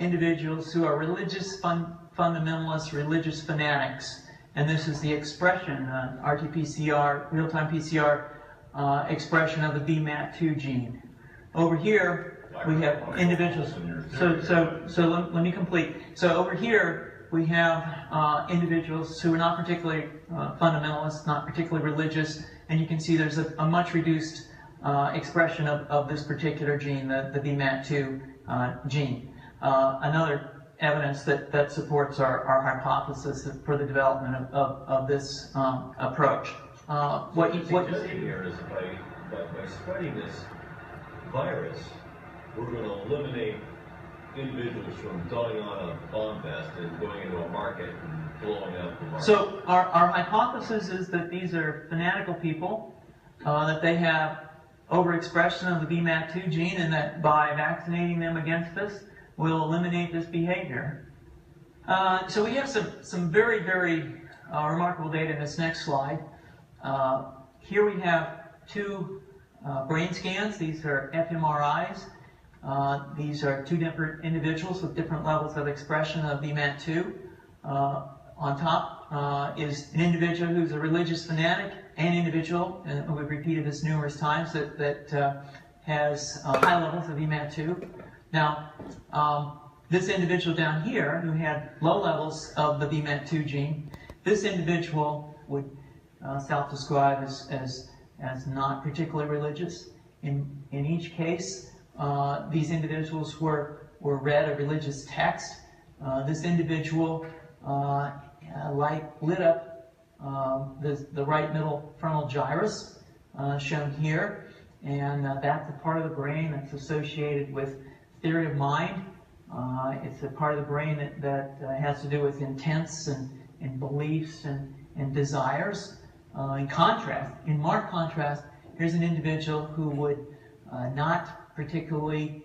individuals who are religious fundamentalists, religious fanatics. And this is the expression, RT-PCR, real-time PCR expression of the BMAT2 gene. Over here, we have individuals. So let me complete. So over here, we have individuals who are not particularly fundamentalist, not particularly religious, and you can see there's a much reduced expression of this particular gene, the BMAT2 gene. Another evidence that supports our hypothesis for the development of this approach. What you're suggesting here is by spreading this virus, we're going to eliminate individuals from going on a bomb vest and going into a market and blowing up the market. So our hypothesis is that these are fanatical people, that they have overexpression of the BMAT2 gene, and that by vaccinating them against this, we'll eliminate this behavior. So we have some very, very remarkable data in this next slide. Here we have two brain scans. These are fMRIs. These are two different individuals with different levels of expression of BMAT2. On top is an individual who's a religious fanatic, an individual, and we've repeated this numerous times, that has high levels of BMAT2. Now, this individual down here who had low levels of the BMAT2 gene, this individual would self-describe as not particularly religious. In each case, these individuals were read a religious text. This individual lit up the right middle frontal gyrus, shown here, and that's a part of the brain that's associated with theory of mind. It's a part of the brain that has to do with intents and beliefs and desires. In marked contrast, here's an individual who would not particularly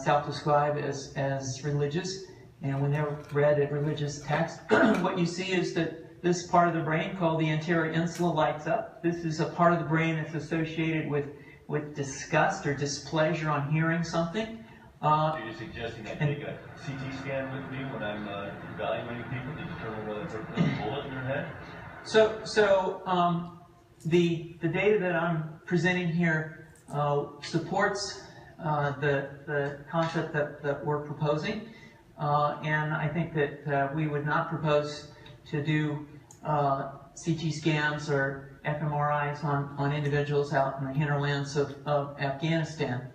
self-describe as religious, and when they're read a religious text, what you see is that this part of the brain called the anterior insula lights up. This is a part of the brain that's associated with disgust or displeasure on hearing something. Are you suggesting I take a CT scan with me when I'm evaluating people to determine whether there's a bullet in their head? So the data that I'm presenting here supports the concept that we're proposing, and I think that we would not propose to do CT scans or fMRIs on individuals out in the hinterlands of Afghanistan.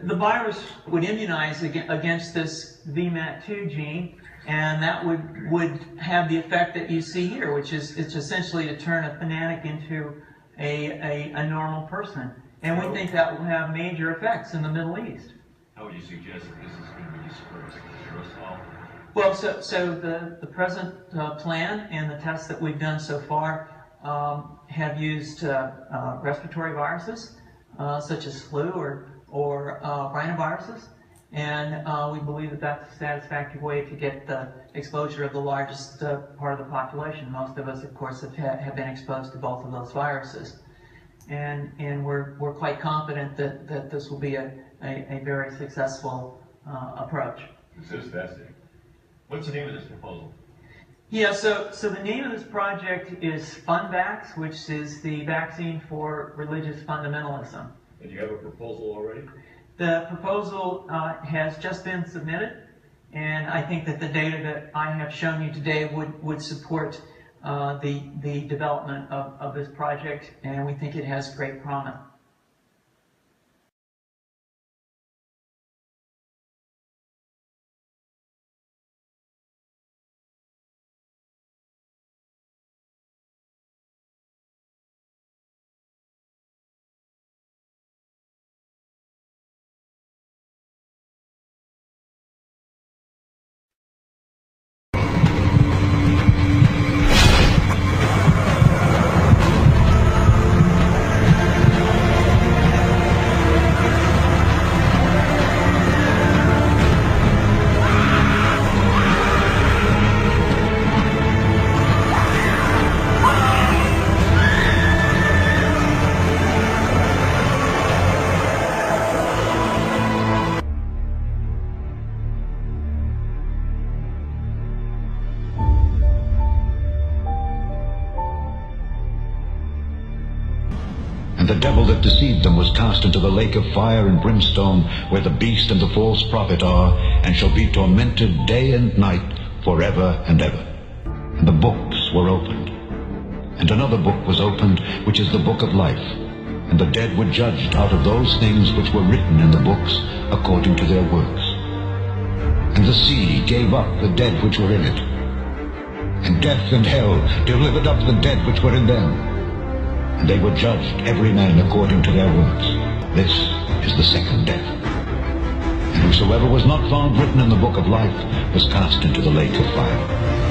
The virus would immunize against this VMAT2 gene, and that would have the effect that you see here, which is it's essentially to turn a fanatic into a normal person. And we think that will have major effects in the Middle East. How would you suggest that this is going to be dispersed? Well, so the present plan and the tests that we've done so far have used respiratory viruses, such as flu or rhinoviruses, and we believe that that's a satisfactory way to get the exposure of the largest part of the population. Most of us, of course, have been exposed to both of those viruses, and we're quite confident that this will be a very successful approach. This is fascinating. What's the name of this proposal? Yeah, so the name of this project is FunVax, which is the vaccine for religious fundamentalism. And you have a proposal already? The proposal has just been submitted, and I think that the data that I have shown you today would support the development of this project, and we think it has great promise. And the devil that deceived them was cast into the lake of fire and brimstone, where the beast and the false prophet are, and shall be tormented day and night forever and ever. And the books were opened. And another book was opened, which is the book of life. And the dead were judged out of those things which were written in the books, according to their works. And the sea gave up the dead which were in it. And death and hell delivered up the dead which were in them. And they were judged, every man according to their works. This is the second death. And whosoever was not found written in the book of life was cast into the lake of fire.